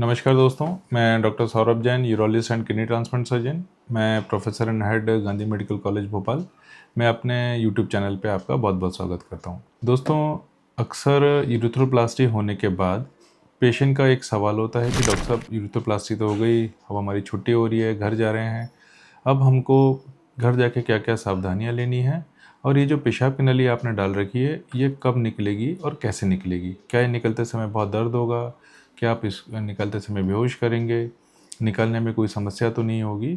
नमस्कार दोस्तों, मैं doctor Saurabh Jain, urologist and kidney transplant surgeon. मैं professor and head Gandhi medical college Bhopal. मैं अपने यूट्यूब चैनल पे आपका बहुत बहुत स्वागत करता हूँ। दोस्तों, अक्सर यूरेथ्रोप्लास्टी होने के बाद पेशेंट का एक सवाल होता है कि डॉक्टर साहब यूरेथ्रोप्लास्टी तो हो गई, अब हमारी छुट्टी हो रही है, घर जा रहे हैं, अब हमको घर जाके क्या क्या सावधानियाँ लेनी हैं और ये जो पेशाब की नली आपने डाल रखी है ये कब निकलेगी और कैसे निकलेगी? क्या ये निकलते समय बहुत दर्द होगा? क्या आप इस निकलते समय बेहोश करेंगे? निकलने में कोई समस्या तो नहीं होगी?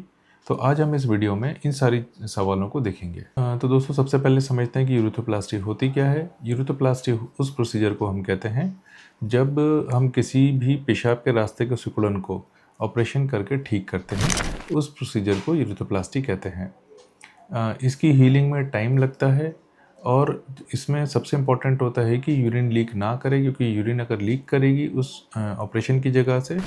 तो आज हम इस वीडियो में इन सारी सवालों को देखेंगे। तो दोस्तों, सबसे पहले समझते हैं कि यूरेथ्रोप्लास्टी होती क्या है। यूरेथ्रोप्लास्टी उस प्रोसीजर को हम कहते हैं जब हम किसी भी पेशाब के रास्ते के सिकुड़न को ऑपरेशन करके ठीक करते हैं, उस प्रोसीजर को यूरेथ्रोप्लास्टी कहते हैं। इसकी हीलिंग में टाइम लगता है और इसमें सबसे इम्पॉर्टेंट होता है कि यूरिन लीक ना करे, क्योंकि यूरिन अगर लीक करेगी उस ऑपरेशन की जगह से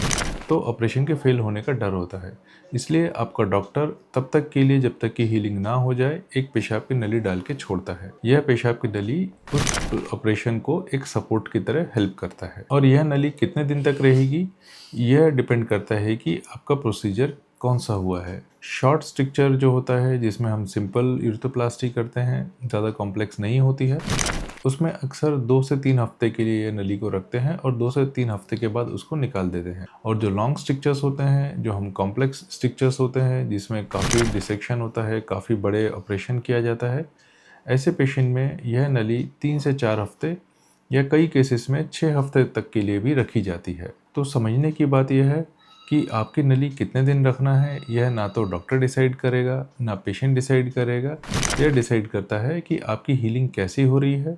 तो ऑपरेशन के फेल होने का डर होता है। इसलिए आपका डॉक्टर तब तक के लिए, जब तक कि हीलिंग ना हो जाए, एक पेशाब की नली डाल के छोड़ता है। यह पेशाब की नली उस ऑपरेशन को एक सपोर्ट की तरह हेल्प करता है। और यह नली कितने दिन तक रहेगी यह डिपेंड करता है कि आपका प्रोसीजर कौन सा हुआ है। शॉर्ट स्ट्रक्चर जो होता है, जिसमें हम सिंपल यूरेथ्रोप्लास्टी करते हैं, ज़्यादा कॉम्प्लेक्स नहीं होती है, उसमें अक्सर 2 से 3 हफ्ते के लिए ये नली को रखते हैं और 2 से 3 हफ्ते के बाद उसको निकाल देते हैं। और जो लॉन्ग स्ट्रक्चर्स होते हैं, जो हम कॉम्प्लेक्स स्ट्रक्चर्स होते हैं, जिसमें काफ़ी डिसेक्शन होता है, काफ़ी बड़े ऑपरेशन किया जाता है, ऐसे पेशेंट में यह नली 3 से 4 हफ्ते या कई केसेस में 6 हफ्ते तक के लिए भी रखी जाती है। तो समझने की बात यह है कि आपकी नली कितने दिन रखना है, यह ना तो डॉक्टर डिसाइड करेगा, ना पेशेंट डिसाइड करेगा। यह डिसाइड करता है कि आपकी हीलिंग कैसी हो रही है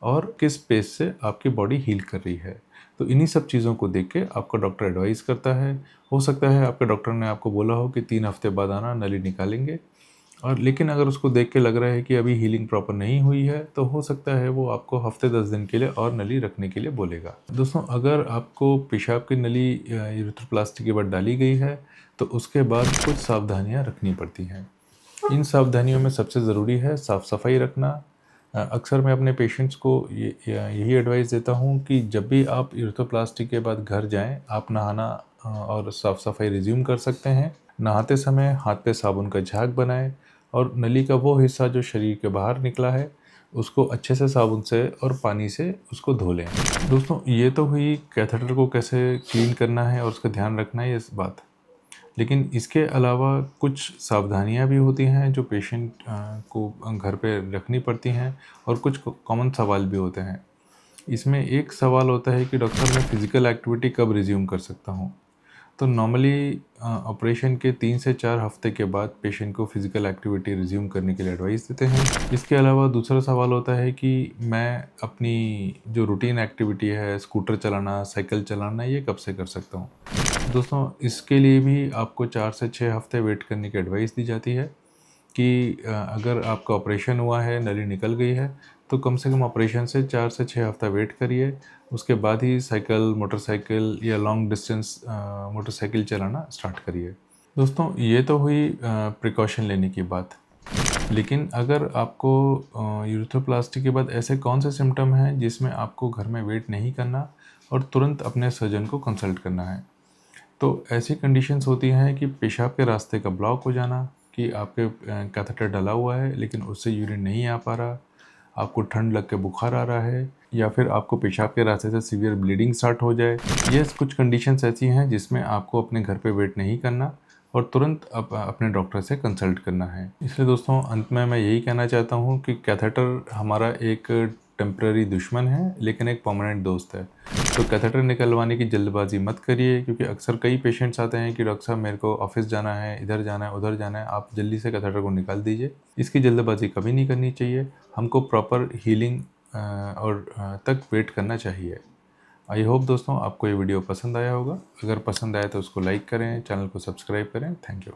और किस पेस से आपकी बॉडी हील कर रही है। तो इन्हीं सब चीज़ों को देख के आपका डॉक्टर एडवाइस करता है। हो सकता है आपके डॉक्टर ने आपको बोला हो कि 3 हफ्ते बाद आना, नली निकालेंगे, और लेकिन अगर उसको देख के लग रहा है कि अभी हीलिंग प्रॉपर नहीं हुई है, तो हो सकता है वो आपको हफ्ते 10 दिन के लिए और नली रखने के लिए बोलेगा। दोस्तों, अगर आपको पेशाब की नली यूरेथ्रोप्लास्टी के बाद डाली गई है तो उसके बाद कुछ सावधानियां रखनी पड़ती हैं। इन सावधानियों में सबसे ज़रूरी है साफ़ सफाई रखना। अक्सर मैं अपने पेशेंट्स को यही एडवाइस देता हूँ कि जब भी आप यूरेथ्रोप्लास्टी के बाद घर जाएं, आप नहाना और साफ़ सफाई रिज्यूम कर सकते हैं। नहाते समय हाथ पे साबुन का झाग बनाएं और नली का वो हिस्सा जो शरीर के बाहर निकला है उसको अच्छे से साबुन से और पानी से उसको धो लें। दोस्तों, ये तो हुई कैथेटर को कैसे क्लीन करना है और उसका ध्यान रखना है, इस बात। लेकिन इसके अलावा कुछ सावधानियां भी होती हैं जो पेशेंट को घर पे रखनी पड़ती हैं, और कुछ कॉमन सवाल भी होते हैं। इसमें एक सवाल होता है कि डॉक्टर, मैं फ़िज़िकल एक्टिविटी कब रिज्यूम कर सकता हूँ? तो नॉर्मली ऑपरेशन के 3 से 4 हफ्ते के बाद पेशेंट को फ़िज़िकल एक्टिविटी रिज्यूम करने के लिए एडवाइस देते हैं। इसके अलावा दूसरा सवाल होता है कि मैं अपनी जो रूटीन एक्टिविटी है, स्कूटर चलाना, साइकिल चलाना, ये कब से कर सकता हूँ? दोस्तों, इसके लिए भी आपको 4 से 6 हफ्ते वेट करने की एडवाइस दी जाती है कि अगर आपका ऑपरेशन हुआ है, नली निकल गई है, तो कम से कम ऑपरेशन से 4 से 6 हफ्ता वेट करिए। उसके बाद ही साइकिल, मोटरसाइकिल या लॉन्ग डिस्टेंस मोटरसाइकिल चलाना स्टार्ट करिए। दोस्तों, ये तो हुई प्रिकॉशन लेने की बात। लेकिन अगर आपको यूरेथ्रोप्लास्टी के बाद ऐसे कौन से सिम्टम हैं जिसमें आपको घर में वेट नहीं करना और तुरंत अपने सर्जन को कंसल्ट करना है? तो ऐसी कंडीशंस होती हैं कि पेशाब के रास्ते का ब्लॉक हो जाना, कि आपके कैथेटर डला हुआ है लेकिन उससे यूरिन नहीं आ पा रहा, आपको ठंड लग के बुखार आ रहा है, या फिर आपको पेशाब के रास्ते से सीवियर ब्लीडिंग स्टार्ट हो जाए। ये कुछ कंडीशंस ऐसी हैं जिसमें आपको अपने घर पे वेट नहीं करना और तुरंत अपने डॉक्टर से कंसल्ट करना है। इसलिए दोस्तों, अंत में मैं यही कहना चाहता हूँ कि कैथेटर हमारा एक टेम्पररी दुश्मन है लेकिन एक परमानेंट दोस्त है। तो कैथेटर निकलवाने की जल्दबाजी मत करिए, क्योंकि अक्सर कई पेशेंट्स आते हैं कि डॉक्टर साहब, मेरे को ऑफिस जाना है, इधर जाना है, उधर जाना है, आप जल्दी से कैथेटर को निकाल दीजिए। इसकी जल्दबाजी कभी नहीं करनी चाहिए। हमको प्रॉपर हीलिंग और तक वेट करना चाहिए। आई होप दोस्तों आपको ये वीडियो पसंद आया होगा। अगर पसंद आया तो उसको लाइक करें, चैनल को सब्सक्राइब करें। Thank you.